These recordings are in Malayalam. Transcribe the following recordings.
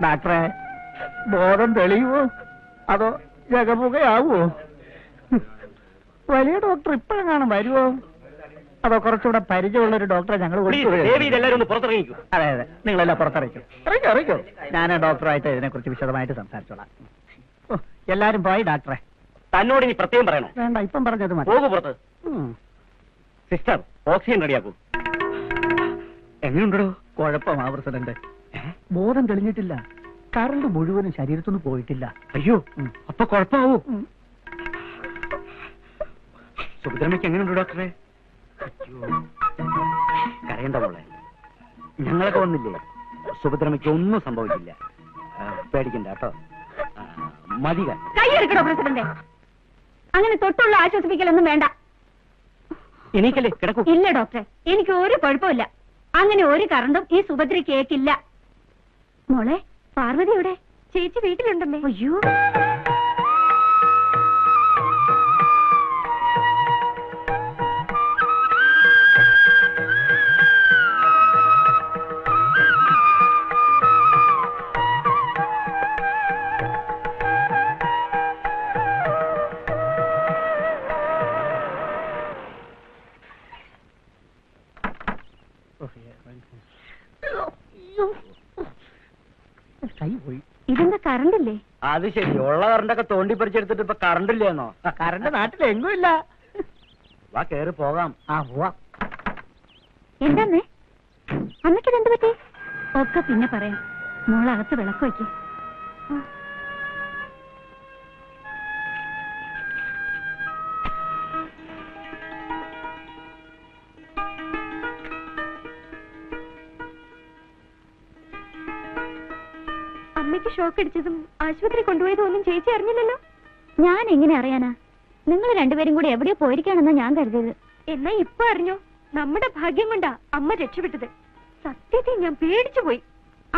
ഡോക്ടറെ, ബോധം തെളിയുവോ അതോ ജഗപുകയാവോ? വലിയ ഡോക്ടർ ഇപ്പോഴെങ്ങാനും വരുവോ അതോ കുറച്ചുകൂടെ പരിചയമുള്ള ഒരു ഡോക്ടറെ ഞങ്ങൾ ഇതെല്ലാവരും ഒന്ന് പുറത്തിറങ്ങിക്കും. അതെ അതെ, നിങ്ങളെല്ലാം പുറത്തിറങ്ങിക്കും. അറിയിക്കോ, ഞാൻ ഡോക്ടറായിട്ട് ഇതിനെക്കുറിച്ച് വിശദമായിട്ട് സംസാരിച്ചോളാം. എല്ലാരും പോയി ഡോക്ടറെ. തന്നോട് ഇനി പ്രത്യേകം പറയണോ? വേണ്ട, ഇപ്പം പറഞ്ഞത് മതി. പോകു പുറത്ത്. സിസ്റ്റർ, ഓക്സിജൻ റെഡിയാക്കൂ. എങ്ങനെയുണ്ടോ? കുഴപ്പമാ പ്രസിഡന്റ്, ബോധം തെളിഞ്ഞിട്ടില്ല. കറണ്ട് മുഴുവനും ശരീരത്തൊന്നും പോയിട്ടില്ല. അയ്യോ, അപ്പൊ കുഴപ്പമാവൂ. സുഭദ്രമ്മയ്ക്ക് എങ്ങനെയുണ്ട് ഡോക്ടറെ? കരയണ്ട മോളെ, ഞങ്ങളൊക്കെ വന്നില്ലേ, സുഭദ്രമ്മയ്ക്ക് ഒന്നും സംഭവിക്കില്ല. പേടിക്കണ്ട കേട്ടോ. മതി. കൈയെടുക്കണോ പ്രസിഡന്റ്? അങ്ങനെ തൊട്ടുള്ള ആശ്വസിപ്പിക്കലൊന്നും വേണ്ട. എനിക്കല്ലേ കിടക്കൂ. ഇല്ല ഡോക്ടറെ, എനിക്ക് ഒരു കുഴപ്പമില്ല. അങ്ങനെ ഒരു കറണ്ടും ഈ സുഭദ്ര കേക്കില്ല. മോളെ, പാർവതി എവിടെ? ചേച്ചി വീട്ടിലുണ്ടല്ലേ? അയ്യോ, കൈ പോയി. ഇതെന്താ കറണ്ടില്ലേ? അത് ശരി, ഉള്ള കറണ്ടൊക്കെ തോണ്ടി പറിച്ചെടുത്തിട്ട് ഇപ്പൊ കറണ്ടില്ലേന്നോ? കറണ്ട് നാട്ടിലെങ്ങും ഇല്ല. വാ, കേറി പോകാം. പോവാ. എന്താന്നേ അമ്മയ്ക്ക് എന്ത് പറ്റി? ഒക്കെ പിന്നെ പറയാം. മോളകത്ത് വിളക്ക് വയ്ക്ക്. അമ്മയ്ക്ക് ഷോക്ക് അടിച്ചതും ആശുപത്രി കൊണ്ടുപോയതും ഒന്നും ചേച്ചി അറിഞ്ഞില്ലല്ലോ. ഞാൻ എങ്ങനെ അറിയാനാ? നിങ്ങൾ രണ്ടുപേരും കൂടി എവിടെയോ പോയിരിക്കാണെന്നാ ഞാൻ കരുതിയത്. എന്നാ ഇപ്പൊ അറിഞ്ഞോ? നമ്മുടെ ഭാഗ്യം കൊണ്ടാ അമ്മ രക്ഷപ്പെട്ടത്. സത്യത്തിൽ ഞാൻ പേടിച്ചു പോയി.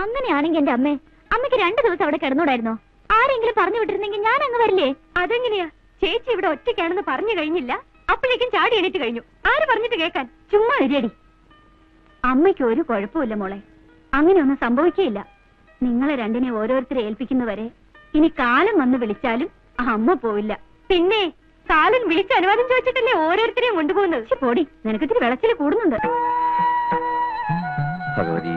അങ്ങനെയാണെങ്കിൽ എന്റെ അമ്മയ്ക്ക് 2 ദിവസം അവിടെ കിടന്നൂടായിരുന്നോ? ആരെങ്കിലും പറഞ്ഞു വിട്ടിരുന്നെങ്കിൽ ഞാൻ അങ്ങ് വരില്ലേ? അതെങ്ങനെയാ? ചേച്ചി ഇവിടെ ഒറ്റയ്ക്കാണെന്ന് പറഞ്ഞു കഴിഞ്ഞില്ല, അപ്പോഴേക്കും ചാടി എണീറ്റ് കഴിഞ്ഞു. ആര് പറഞ്ഞിട്ട് കേൾക്കാൻ? ചുമ്മാ വരിയടി. അമ്മയ്ക്ക് ഒരു കുഴപ്പമില്ല മോളെ, അങ്ങനെയൊന്നും സംഭവിക്കുകയില്ല. നിങ്ങളെ രണ്ടിനെ ഓരോരുത്തരെ ഏൽപ്പിക്കുന്നവരെ ഇനി കാലം വന്ന് വിളിച്ചാലും അമ്മ പോവില്ല. പിന്നെ കാലൻ വിളിച്ച് അനുവാദം ചോദിച്ചിട്ടല്ലേ ഓരോരുത്തരെയും കൊണ്ടുപോകുന്നത്. പോടി, നിനക്കിത്തിരി വിളച്ചിൽ കൂടുന്നുണ്ട്. ഭഗവതി,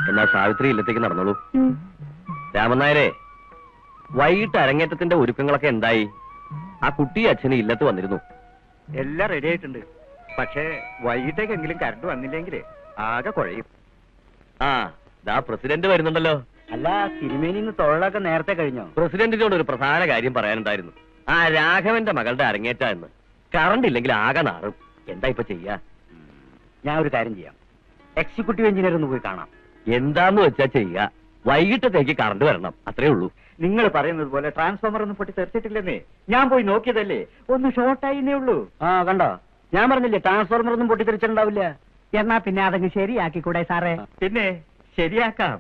എന്നാ സാവിത്രി ഇല്ലത്തേക്ക് നടന്നോളൂ. രാമനായരെ, വൈകിട്ട് അരങ്ങേറ്റത്തിന്റെ ഒരുക്കങ്ങളൊക്കെ എന്തായി? ആ കുട്ടി അച്ഛന് ഇല്ലത്ത് വന്നിരുന്നു. എല്ലാം റെഡി ആയിട്ടുണ്ട്. പക്ഷേ വൈകിട്ടേക്കെങ്കിലും കറണ്ട് വന്നില്ലെങ്കിൽ ആകെ കുഴയും. ദാ പ്രസിഡന്റ് വരുന്നുണ്ടല്ലോ. അല്ല, തിരുമേനിന്ന് തൊഴിലൊക്കെ നേരത്തെ കഴിഞ്ഞോ? പ്രസിഡന്റിനോട് ഒരു പ്രധാന കാര്യം പറയാനുണ്ടായിരുന്നു. ആ രാഘവന്റെ മകളുടെ അരങ്ങേറ്റ എന്ന്. കറണ്ട് ഇല്ലെങ്കിൽ ആകെ നാറും. എന്താ ഇപ്പൊ ചെയ്യാ? ഞാൻ ഒരു കാര്യം ചെയ്യാം, എക്സിക്യൂട്ടീവ് എഞ്ചിനീയർ ഒന്ന് പോയി കാണാം. എന്താന്ന് വെച്ചാ ചെയ്യാ. വൈകിട്ടത്തേക്ക് കറണ്ട് വരണം, അത്രേ ഉള്ളൂ. നിങ്ങൾ പറയുന്നത് പോലെ ട്രാൻസ്ഫോമർ ഒന്നും പൊട്ടി തെറിച്ചിട്ടില്ലെന്നേ. ഞാൻ പോയി നോക്കിയതല്ലേ, ഒന്ന് ഷോർട്ടായിന്നേ ഉള്ളൂ. കണ്ടോ, ഞാൻ പറഞ്ഞില്ലേ ട്രാൻസ്ഫോർമർ ഒന്നും പൊട്ടിത്തെറിച്ചിട്ടുണ്ടാവില്ല. എന്നാ പിന്നെ അതങ്ങ് ശരിയാക്കിക്കൂടെ സാറേ? പിന്നെ ശരിയാക്കാം.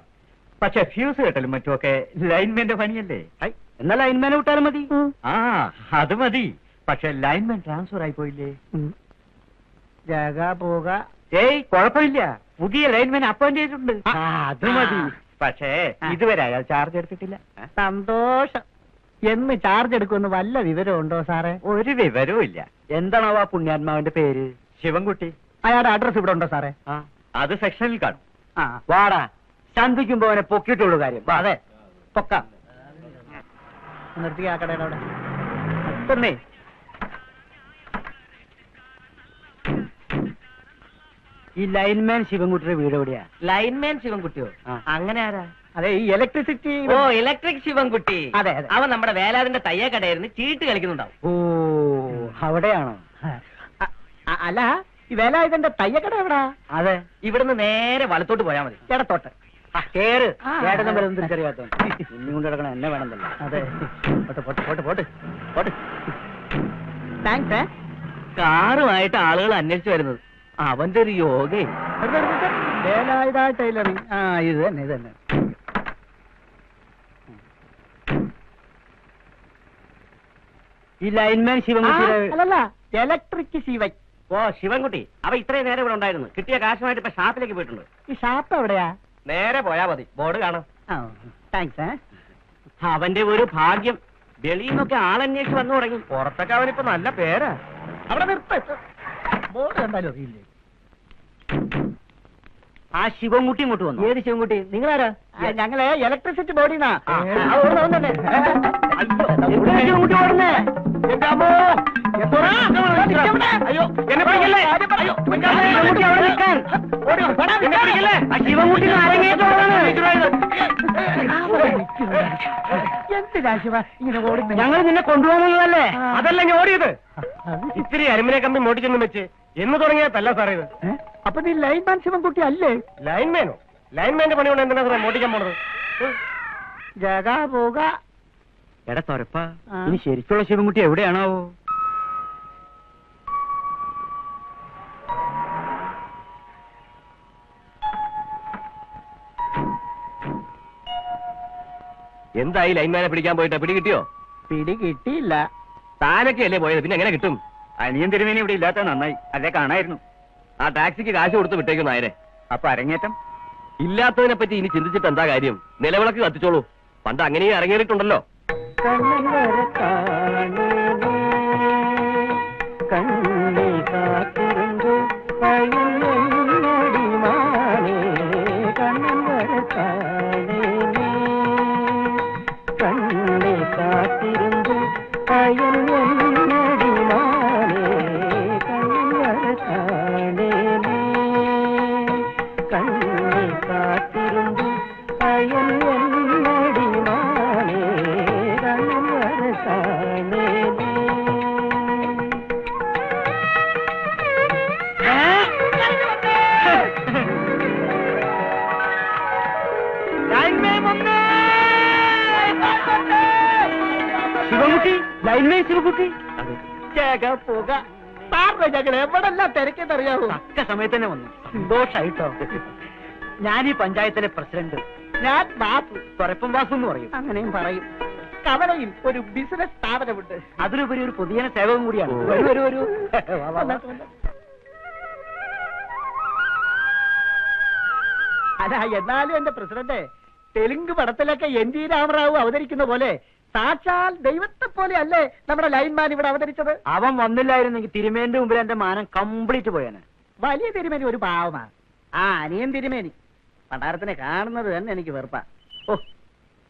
പക്ഷെ ഫ്യൂസ് കെട്ടലും മറ്റുമൊക്കെ ലൈൻമാന്റെ പണിയല്ലേ. എന്നാ ലൈൻമാനെ വിട്ടാലും മതി. അത് മതി. പക്ഷെ ലൈൻമാൻ ട്രാൻസ്ഫർ ആയി പോയില്ലേ? ജഗ പോക. കുഴപ്പമില്ല, പുതിയ ലൈൻമാൻ അപ്പോയിന്റ് ചെയ്തിട്ടുണ്ട്. അത് മതി. പക്ഷേ ഇതുവരെ അയാൾ ചാർജ് എടുത്തിട്ടില്ല. സന്തോഷം. എന്ന് ചാർജ് എടുക്കുമെന്ന് വല്ല വിവരമുണ്ടോ സാറേ? ഒരു വിവരവും ഇല്ല. എന്താണാവോ ആ പുണ്യാത്മാവിന്റെ പേര്? ശിവൻകുട്ടി. അയാളുടെ അഡ്രസ് ഇവിടെ ഉണ്ടോ സാറേ? അത് സെക്ഷനിൽ കാണും. വാടാ, ചന്തിക്കുമ്പോ അവനെ പൊക്കിയിട്ടുള്ളൂ കാര്യം. അതെ, പൊക്കാം. നിർത്തി ആ കടയുടെ അവിടെ. തന്നെ ഈ ലൈൻമാൻ ശിവൻകുട്ടിയുടെ വീട് എവിടെയാ? ലൈൻമാൻ ശിവൻകുട്ടിയോ? അങ്ങനെ ആരാ? അതെ, ഈ ഇലക്ട്രിസിറ്റി. ഓ, ഇലക്ട്രിക് ശിവൻകുട്ടി. അതെ അതെ, അവൻ നമ്മുടെ വേലാതിന്റെ തയ്യക്കടയായിരുന്നു, ചീട്ട് കളിക്കുന്നുണ്ടാവും. ഓ, അവിടെയാണോ? അല്ല, ഈ വേലായുധന്റെ തയ്യക്കട എവിടാ? അതെ, ഇവിടുന്ന് നേരെ വലത്തോട്ട് പോയാൽ മതി. ഇടത്തോട്ട് കേറ്. ഏട്ടനും വരും തിരിച്ചറിയാത്ത ഇന്നും കൊണ്ട് കിടക്കണം, എന്നെ വേണമെന്നല്ല. അതെ, പോട്ട് പോട്ട് പോട്ട് പോട്ട്. താങ്ക്സ്. കാറുമായിട്ട് ആളുകൾ അന്വേഷിച്ചു വരുന്നത് അവന്റെ ഒരു യോഗേ. വേലായുധ ടൈലറിംഗ്. ഇത് തന്നെ ഇത് തന്നെ. ഈ ലൈൻമാൻ അല്ലല്ല, ഇലക്ട്രിക് ശിവൻ. ഓ ശിവൻകുട്ടി അവ ഇത്രയും നേരം ഇവിടെ ഉണ്ടായിരുന്നു. കിട്ടിയ കാശുമായിട്ട് ഇപ്പൊ ഷാപ്പിലേക്ക് പോയിട്ടുണ്ട്. ഈ ഷാപ്പ് എവിടെയാ? നേരെ പോയാ മതി, ബോർഡ് കാണാം. താങ്ക്സ്. അവന്റെ ഒരു ഭാഗ്യം, വെളിയിൽ നിന്നൊക്കെ ആളന്വേഷിച്ച് വന്നു തുടങ്ങി. പുറത്തൊക്കെ അവനിപ്പോ നല്ല പേരാ. അവിടെ നിർത്ത. ബോർഡ് കണ്ടാലും അറിയില്ലേ? ആ ശിവൻകുട്ടി ഇങ്ങോട്ട് വന്നു. ഏത് ശിവൻകുട്ടി? നിങ്ങളാരാ? ഞങ്ങള് ഇലക്ട്രിസിറ്റി ബോർഡിന്നാ. ശിവൻകുട്ടി ഓടുന്നേ. അയ്യോ, എന്നെ പിടിക്കല്ലേ? അയ്യോ, ശിവൻകുട്ടി അവിടെ നിൽക്കാൻ. എന്നെ പിടിക്കല്ലേ? ആ ശിവൻകുട്ടി എന്തിനാ ശിവ ഇങ്ങനെ ഓടുന്നത്? ഞങ്ങൾ നിന്നെ കൊണ്ടുപോകുന്നതല്ലേ? അതല്ല ഞാൻ ഓടിയത്. ഇത്തിരി അരുമിനെ കമ്പി മോട്ടിച്ചെന്ന് വെച്ച് എന്ന് തുടങ്ങിയതല്ല സാറേ ഇത്. അപ്പൊ നീ ലൈൻമാൻ ശിവൻകുട്ടി അല്ലേ? ലൈൻമാനോ? ലൈൻമാന്റെ പണി കൊണ്ട് എന്തിനാ സാറേ മോട്ടിക്കാൻ പോണത്? ജഗാ പോക. എടാ തൊരപ്പ, ഇനി ശരിക്കുള്ള ശിവൻകുട്ടി എവിടെയാണാവോ? എന്തായി ലൈൻമാനെ പിടിക്കാൻ പോയിട്ട് പിടി കിട്ടിയോ? പിടി കിട്ടിയില്ല. താനൊക്കെ അല്ലേ പോയത്, പിന്നെ എങ്ങനെ കിട്ടും? അനിയൻ തിരുമേനി ഇവിടെ ഇല്ലാത്ത നന്നായി, അല്ലേ കാണായിരുന്നു. ആ ടാക്സിക്ക് കാശ് കൊടുത്ത് വിട്ടേക്കും നായരെ. അപ്പൊ അരങ്ങേറ്റം ഇല്ലാത്തതിനെ പറ്റി ഇനി ചിന്തിച്ചിട്ട് എന്താ കാര്യം? നിലവിളക്ക് കത്തിച്ചോളൂ. പണ്ട് അങ്ങനെയും ഇറങ്ങിയിട്ടുണ്ടല്ലോ. ശിവൻകുട്ടി, ലൈൻമാൻ ശിവൻകുട്ടി. പോക സാറിന് ഞങ്ങൾ എവിടെല്ലാം തിരക്കെന്നറിയാവോ? തക്ക സമയത്ത് തന്നെ വന്നു. സന്തോഷായിട്ടോ. ഞാൻ ഈ പഞ്ചായത്തിലെ പ്രസിഡന്റ്. ഞാൻ ബാപ്പു. തൊരപ്പം വാസു എന്ന് പറയും. അങ്ങനെയും പറയും. കവലയിൽ ഒരു ബിസിനസ് സ്ഥാപനമുണ്ട്. അതിലുപരി ഒരു പൊതുജന സേവകം കൂടിയാണ്. ഒരു അല്ല, എന്നാലും എന്റെ പ്രസിഡന്റ്, തെലുങ്ക് പടത്തിലൊക്കെ എൻ ടി രാമറാവു അവതരിക്കുന്ന പോലെ സാക്ഷാൽ ദൈവത്തെ പോലെ അല്ലേ നമ്മുടെ ലൈൻമാൻ ഇവിടെ അവതരിച്ചത്? അവൻ വന്നില്ലായിരുന്നെങ്കിൽ തിരുമേന്റെ മുമ്പിൽ എന്റെ മാനം കംപ്ലീറ്റ് പോയാന്. വലിയ തിരുമേനി ഒരു പാവമാണ്. ആ അനിയൻ തിരുമേനി പണ്ടാരത്തിനെ കാണുന്നത് തന്നെ എനിക്ക് വെറുപ്പാ. ഓ,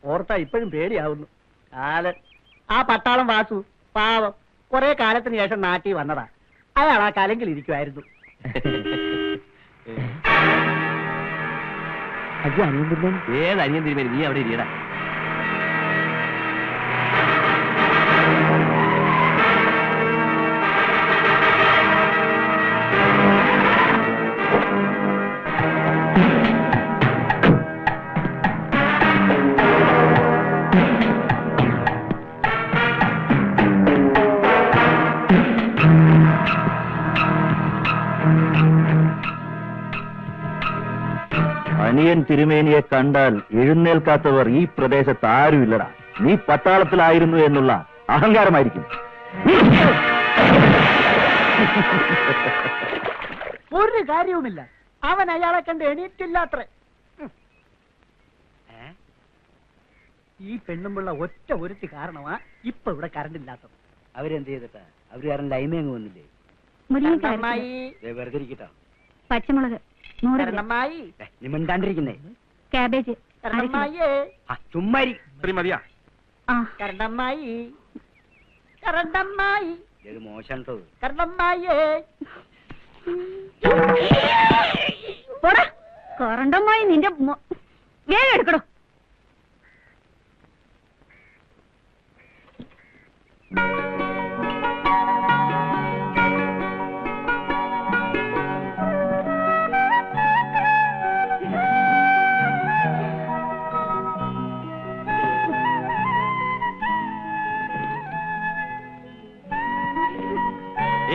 ഓർത്താ ഇപ്പോഴും പേടിയാവുന്നു. കാലൻ ആ പട്ടാളം വാസു പാവം കുറെ കാലത്തിന് ശേഷം നാട്ടിൽ വന്നതാ. അയാൾ ആ കലങ്കിൽ ഇരിക്കുമായിരുന്നു. ഏത് അനിയൻ തിരുമേനി, നീ അവിടെ ഇരിയടാ. അനിയൻ തിരുമേനിയെ കണ്ടാൽ എഴുന്നേൽക്കാത്തവർ ഈ പ്രദേശത്ത് ആരുമില്ലടാ. നീ പട്ടാളത്തിലായിരുന്നു എന്നുള്ള അഹങ്കാരമായിരിക്കും. ഒരു കാര്യവുമില്ല. അവൻ അയാളെ കണ്ട് എണീറ്റില്ലാത്രേ. ഈ പെണ്ണുമ്പുള്ള ഒറ്റ ഒരുത്തി കാരണമാ ഇപ്പൊ ഇവിടെ കറണ്ട് ഇല്ലാത്തത്. അവരെന്ത് ചെയ്തിട്ടാ? അവര് കാരണം ലൈമേ അങ്ങ് വന്നില്ലേ? വെറുതെ ഇരിക്കട്ടോ. പച്ചമുളക് 100 gram. കരണമായി, നീ മിണ്ടാണ്ടിരിക്കുന്നേ. കാബേജ് കരണമായേ, ചുമ്മാരി മതിയാ. ആ കരണമായി, കരണമായി, ഇത് മോശം കേട്ടോ. കരണമായേ. പോടാ കൊറണ്ടമായി നിന്റെ വേഗം എടുക്കടോ.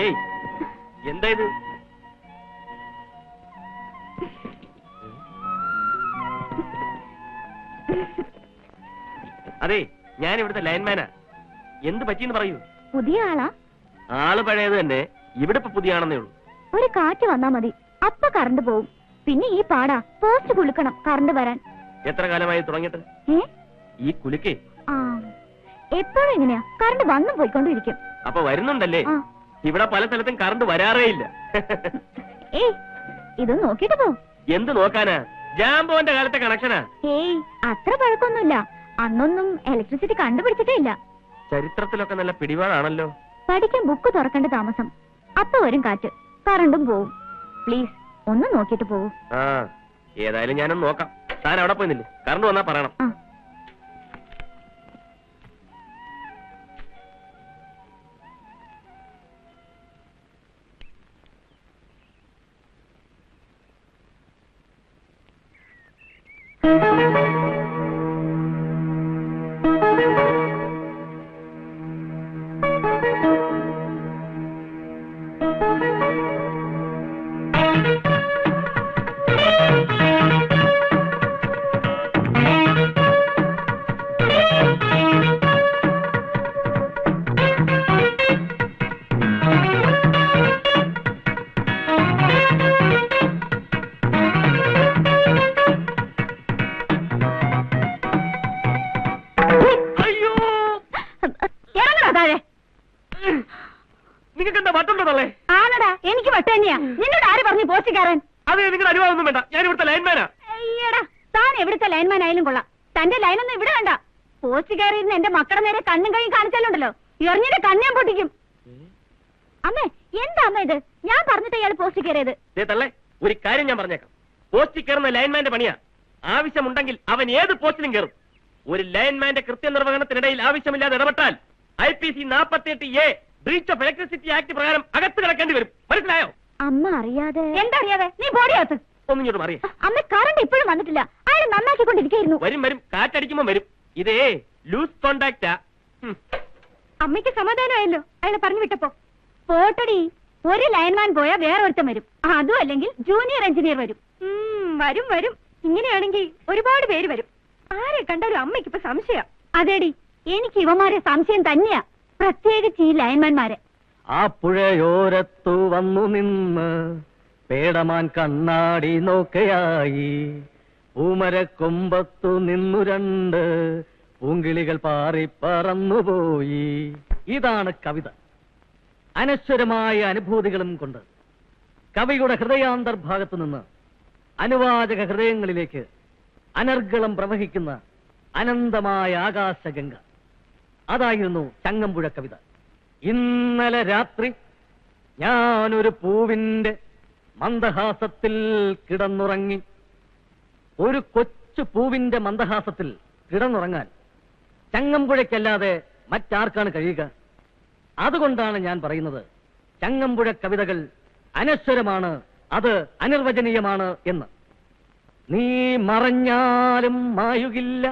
ഏയ്, എന്താ ഇത്? അതെ, ഞാൻ ഇവിടുത്തെ ലൈൻമാനാ. എന്ത് പറ്റിയെന്ന് പറയൂ. പുതിയ ആളാ? ആള് പഴയത് തന്നെ, ഇവിടെ ഇപ്പൊ പുതിയാണെന്നേ ഉള്ളൂ. ഒരു കാറ്റ് വന്നാ മതി, അപ്പൊ കറണ്ട് പോവും. പിന്നെ ഈ പാടാ, പോസ്റ്റ് കുലുക്കണം കറണ്ട് വരാൻ. എത്ര കാലമായി തുടങ്ങിയിട്ട് ഏ? ഈ കുലുക്കേ? ആ, എപ്പോഴും എങ്ങനെയാ, കറണ്ട് വന്നും പോയിക്കൊണ്ടിരിക്കും. അപ്പൊ വരുന്നുണ്ടല്ലേ? ആ. ഇവിടെ പല സ്ഥലത്തും കറണ്ട് വരാറേ ഇല്ല. ഏയ്, ഇത് നോക്കിട്ട് പോ. എന്ത് നോക്കാനാ? ജാംബോന്റെ കാലത്തെ കണക്ഷനാ. ഏയ്, അത്ര പഴക്കൊന്നുമില്ല. അന്നൊന്നും ഇലക്ട്രിസിറ്റി കണ്ടുപിടിച്ചിട്ടേ ഇല്ല. ചരിത്രത്തിലൊക്കെ നല്ല പിടിപാടാണല്ലോ. പഠിക്കാൻ ബുക്ക് തുറക്കേണ്ട താമസം. അപ്പൊ വരും കാറ്റ്, കറണ്ടും പോവും. പ്ലീസ് ഒന്ന് നോക്കിട്ട് പോവൂ. ആ, ഏതായാലും ഞാനൊന്ന് നോക്കാം. താൻ അവിടെ പോയി നില്ലേ, കറണ്ട് വന്നാ പറയണം. ആ. നിങ്ങൾക്ക് എന്താ വട്ടുണ്ടോ തള്ളേ? ആണടാ, എനിക്ക് വട്ട് തന്നെയാ. നിന്നോട് ആര് പറഞ്ഞു പോസ്റ്റുകാരൻ? അതെ, നിങ്ങളുടെ അനുഭവമൊന്നും വേണ്ട. ഞാൻ ഇവിടുത്തെ ലൈൻമാനാ. അയ്യടാ, താൻ എവിടുത്തെ ലൈൻമാൻ ആയാലും കൊള്ളാം. തന്റെ ലൈനൊന്നും ഇവിടെ വേണ്ട. പോസ്റ്റ് കയറിയിരുന്ന് എന്റെ മക്കളുടെ നേരെ കണ്ണും കൈയും കാണിച്ചാലുണ്ടല്ലോ, എറിഞ്ഞിട്ട് കണ്ണാൻ പൊട്ടിക്കും. അമ്മേ, എന്താ അമ്മ ഇത്? ഞാൻ പറഞ്ഞിട്ട് ഇയാൾ പോസ്റ്റ് കയറിയത്. തള്ളേ, ഒരു കാര്യം ഞാൻ പറഞ്ഞേക്കാം. പോസ്റ്റിൽ കയറുന്ന ലൈൻമാന്റെ പണിയാ. ആവശ്യമുണ്ടെങ്കിൽ അവൻ ഏത് പോസ്റ്റിലും കയറും. ഒരു ലൈൻമാന്റെ കൃത്യനിർവഹണത്തിനിടയിൽ ആവശ്യമില്ലാതെ ഇടപെട്ടാൽ IPC 48A breach of electricity act പ്രകാരം അകത്ത് കിടക്കേണ്ടി വരും. മനസ്സിലായോ? അമ്മ അറിയാതെ. എന്താ അറിയാതെ? നീ ബോഡിയകത്ത് ഒന്നിങ്ങോട്ട് മാറിയേ. അമ്മ, കറണ്ട് ഇപ്പോഴും വന്നിട്ടില്ല. അയാൾ നന്നാക്കിക്കൊണ്ടിരിക്കുന്നു. വരും വരും, കാറ്റടിക്കുമ്പോ വരും. ഇതേ ലൂസ് കോണ്ടാക്റ്റാ. അമ്മയ്ക്ക് സമാധാനമായല്ലോ അയാളെ പറഞ്ഞു വിട്ടപ്പോ. പോട്ടടി, ഒരു ലൈൻമാൻ പോയാൽ വേറെ ഒരുത്തം വരും. അതും അല്ലെങ്കിൽ ജൂനിയർ എഞ്ചിനീയർ വരും. വരും വരും. ഇങ്ങനെയാണെങ്കിൽ ഒരുപാട് പേര് വരും. ആരെ കണ്ടാലും അമ്മയ്ക്ക് ഇപ്പൊ സംശയ. അതേടി, എനിക്ക് ഇവന്മാരെ സംശയം തന്നെയാ, പ്രത്യേകിച്ച് ഈ ലൈൻമാൻമാരെ. ആ പുഴയോരത്തു വന്നു നിന്ന് പേടമാൻ കണ്ണാടി നോക്കയായി, പൂമരക്കൊമ്പത്തു നിന്നു രണ്ട് പൂങ്കിളികൾ പാറി പറന്നുപോയി. ഇതാണ് കവിത. അനശ്വരമായ അനുഭൂതികളും കൊണ്ട് കവിയുടെ ഹൃദയാന്തർഭാഗത്തു നിന്ന് അനുവാചക ഹൃദയങ്ങളിലേക്ക് അനർഗളം പ്രവഹിക്കുന്ന അനന്തമായ ആകാശഗംഗ. അതായിരുന്നു ചങ്ങമ്പുഴ കവിത. ഇന്നലെ രാത്രി ഞാനൊരു പൂവിന്റെ മന്ദഹാസത്തിൽ കിടന്നുറങ്ങി. ഒരു കൊച്ചു പൂവിന്റെ മന്ദഹാസത്തിൽ കിടന്നുറങ്ങാൻ ചങ്ങമ്പുഴയ്ക്കല്ലാതെ മറ്റാർക്കാണ് കഴിയുക? അതുകൊണ്ടാണ് ഞാൻ പറയുന്നത്, ചങ്ങമ്പുഴ കവിതകൾ അനശ്വരമാണ്, അത് അനിർവചനീയമാണ് എന്ന്. നീ മറഞ്ഞാലും മായുകില്ല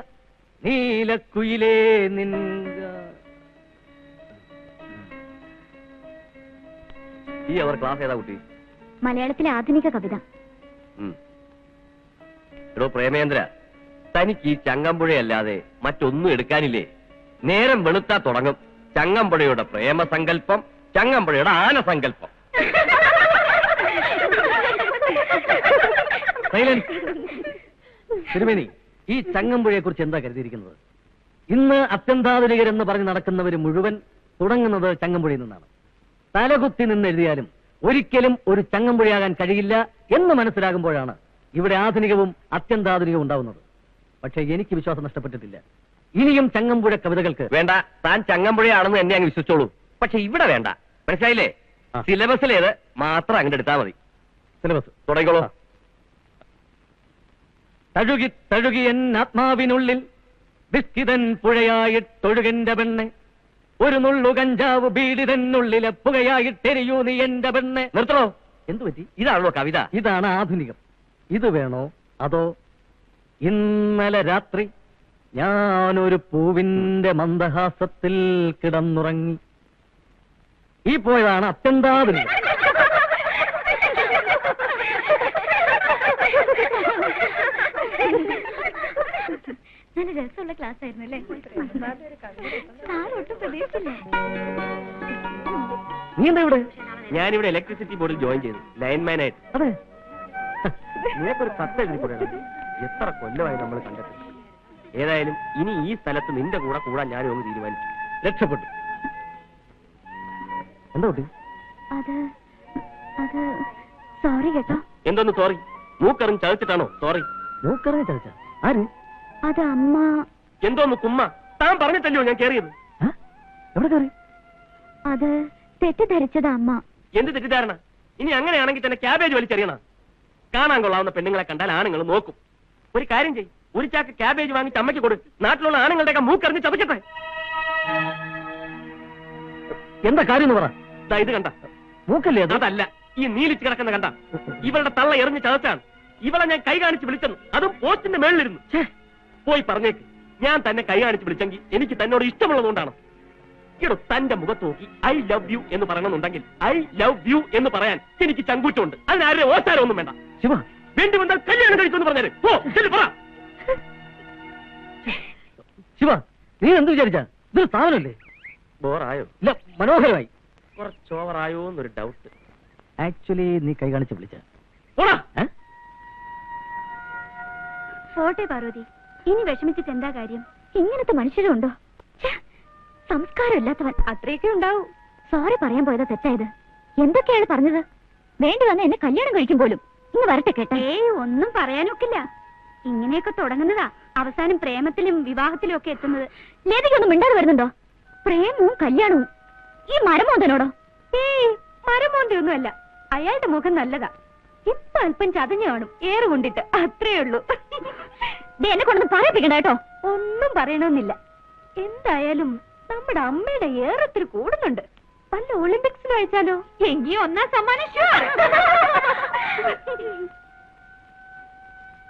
നീലക്കുയിലേ നിൻക. ഈ അവർ ക്ലാസ് ഏതാ കുട്ടി? മലയാളത്തിലെ ആധുനിക കവിത. എടോ പ്രേമേന്ദ്ര, തനിക്ക് ഈ ചങ്ങമ്പുഴയല്ലാതെ മറ്റൊന്നും എടുക്കാനില്ലേ? നേരം വെളുത്താ തുടങ്ങും ചങ്ങമ്പുഴയുടെ പ്രേമസങ്കല്പം, ചങ്ങമ്പുഴയുടെ ആനസങ്കല്പം. തിരുമേനി, ഈ ചങ്ങമ്പുഴയെ കുറിച്ച് എന്താ കരുതിയിരിക്കുന്നത്? ഇന്ന് അത്യന്താധുനികരെന്ന് പറഞ്ഞ് നടക്കുന്നവർ മുഴുവൻ തുടങ്ങുന്നത് ചങ്ങമ്പുഴയിൽ നിന്നാണ്. തലകുത്തി നിന്ന് എഴുതിയാലും ഒരിക്കലും ഒരു ചങ്ങമ്പുഴയാകാൻ കഴിയില്ല എന്ന് മനസ്സിലാകുമ്പോഴാണ് ഇവിടെ ആധുനികവും അത്യന്താധുനികവും ഉണ്ടാവുന്നത്. പക്ഷേ എനിക്ക് വിശ്വാസം നഷ്ടപ്പെട്ടിട്ടില്ല. ഇനിയും ചങ്ങമ്പുഴ കവിതകൾക്ക് വേണ്ട, താൻ ചങ്ങമ്പുഴയാണെന്ന് എന്നെ അങ്ങ് വിശ്വസിച്ചോളൂ. പക്ഷെ ഇവിടെ വേണ്ട, മനസ്സിലായില്ലേ? സിലബസിലേത് മാത്രം അങ്ങോട്ട് എടുത്താൽ മതി. സിലബസ് തുടങ്ങിക്കോളൂ. തഴുകി തഴുകി എൻ ആത്മാവിനുള്ളിൽ വിസ്കിതൻ പുഴയായിട്ടൊഴുകന്റെ പെണ്ണെ, ഒരു നുള്ളു കഞ്ചാവ് ബീഡിതനുള്ളിലെ പുകയായിട്ടെരിയൂ നീ എന്റെ പെണ്ണെ. നിർത്തണോ? എന്തു പറ്റി? ഇതാണല്ലോ കവിത. ഇതാണ് ആധുനികം. ഇത് വേണോ? അതോ ഇന്നലെ രാത്രി ഞാനൊരു പൂവിന്റെ മന്ദഹാസത്തിൽ കിടന്നുറങ്ങി? ഈ പോയതാണ് അത്യന്താധുനികം. നല്ല രസമുള്ള ക്ലാസ് ആയിരുന്നു അല്ലേ? സാർ ഒട്ടും പ്രതീക്ഷിച്ചില്ല. നീ എന്താ ഇവിടെ? ഞാനിവിടെ ഇലക്ട്രിസിറ്റി ബോർഡിൽ ജോയിൻ ചെയ്തു ലൈൻമാനായിട്ട്. അതെ. നിനക്കൊരു കത്ത് എഴുതി കൂടെയാണ്. എത്ര കൊല്ലമായി നമ്മൾ കണ്ടിട്ട്. ഏതായാലും ഇനി ഈ സ്ഥലത്ത് നിന്റെ കൂടെ കൂടാൻ ഞാനും ഒന്ന് തീരുമാനിച്ചു. രക്ഷപ്പെട്ടു. എന്താ കുട്ടി? അത് സോറി കേട്ടോ. എന്തോന്ന് സോറി? മൂക്കറിഞ്ഞ് ചതച്ചിട്ടാണോ സോറി? മൂക്കറിഞ്ഞ് ചതിച്ച ആര്? അത് അമ്മ. എന്തോന്ന് കുമ്മ? താൻ പറഞ്ഞിട്ടല്ലോ ഞാൻ കേറിയത്. എവിടെ കയറി? അത് തെറ്റിദ്ധരിച്ചത് അമ്മ. എന്ത് തെറ്റിദ്ധാരണ? ഇനി അങ്ങനെയാണെങ്കിൽ തന്നെ ക്യാബേജ് വലിച്ചെറിയണം. കാണാൻ കൊള്ളാവുന്ന പെണ്ണുങ്ങളെ കണ്ടാൽ ആണുങ്ങൾ നോക്കും. ഒരു കാര്യം ചെയ്യും, ഒരു ചാക്ക് ക്യാബേജ് വാങ്ങിച്ച് അമ്മയ്ക്ക് കൊടു. നാട്ടിലുള്ള ആണുങ്ങളുടെയൊക്കെ മൂക്കറിഞ്ഞ് ചതക്കട്ടെ. എന്താ കാര്യം എന്ന് പറ. ഇത് കണ്ട മൂക്കല്ലേ അത്? അതല്ല, ഈ നീലിച്ച് കിടക്കുന്ന കണ്ട. ഇവളുടെ തള്ള എറിഞ്ഞ് ചതച്ചാണ്. ഇവളെ ഞാൻ കൈ കാണിച്ച് വിളിച്ചെന്നു, അതും പോസ്റ്റിന്റെ മേളിലിരുന്നു. പോയി പറഞ്ഞേക്ക്, ഞാൻ തന്നെ കൈ കാണിച്ച് വിളിച്ചെങ്കിൽ എനിക്ക് തന്നോട് ഇഷ്ടമുള്ളതുകൊണ്ടാണ്. ഇടോ, തന്റെ മുഖത്ത് നോക്കി ഐ ലവ് യു എന്ന് പറയണമെന്നുണ്ടെങ്കിൽ ഐ ലവ് യു എന്ന് പറയാൻ എനിക്ക് ചങ്കൂറ്റമുണ്ട്. അതിനാരുടെ ഓസാരമൊന്നും വേണ്ട. ശിവ, വേണ്ടി വന്നാൽ കല്യാണം കഴിക്കുമെന്ന് പറഞ്ഞാല് ഓ ശരി പറ. ശിവ, നീ എന്ത് വിചാരിച്ച? ഇതൊരു സ്ഥാപനമല്ലേ? ബോറായോ? ഇല്ല, മനോഹരമായി. കുറച്ച് ഓവറായോ എന്നൊരു ഡൗട്ട്. ആക്ച്വലി നീ കൈ കാണിച്ച് വിളിച്ച. പോട്ടെ പാർവതി, ഇനി വിഷമിച്ചിട്ട് എന്താ കാര്യം? ഇങ്ങനത്തെ മനുഷ്യരുണ്ടോ? സംസ്കാരം ഇല്ലാത്തവൻ അത്രയൊക്കെ ഉണ്ടാവും. സോറി പറയാൻ പോയതാ തെറ്റായത്. എന്തൊക്കെയാണ് പറഞ്ഞത്? വേണ്ടി വന്ന എന്നെ കല്യാണം കഴിക്കും പോലും. ഇന്ന് വരട്ടെ കേട്ടെ. ഒന്നും പറയാനൊക്കില്ല. ഇങ്ങനെയൊക്കെ തുടങ്ങുന്നതാ അവസാനം പ്രേമത്തിലും വിവാഹത്തിലും ഒക്കെ എത്തുന്നത്. ലേതിക്കൊന്നും മിണ്ടാതെ വരുന്നുണ്ടോ? പ്രേമവും കല്യാണവും ഈ മരമോന്തനോടോ? മരമോന്തയൊന്നുമല്ല, അയാളുടെ മുഖം നല്ലതാ. ഇപ്പൊ അല്പം ചതഞ്ഞു കാണും, ഏറ് കൊണ്ടിട്ട്. അത്രേ ഉള്ളൂ. എന്നെ കൊണ്ടൊന്നും പറയിപ്പിക്കണ്ട കേട്ടോ. ഒന്നും പറയണമെന്നില്ല. എന്തായാലും നമ്മുടെ അമ്മയുടെ ഏറെത്തിരി കൂടുന്നുണ്ട്. വല്ല ഒളിമ്പിക്സിൽ അയച്ചാലോ? എങ്കിൽ ഒന്നാം സമ്മാനം ഷുവർ.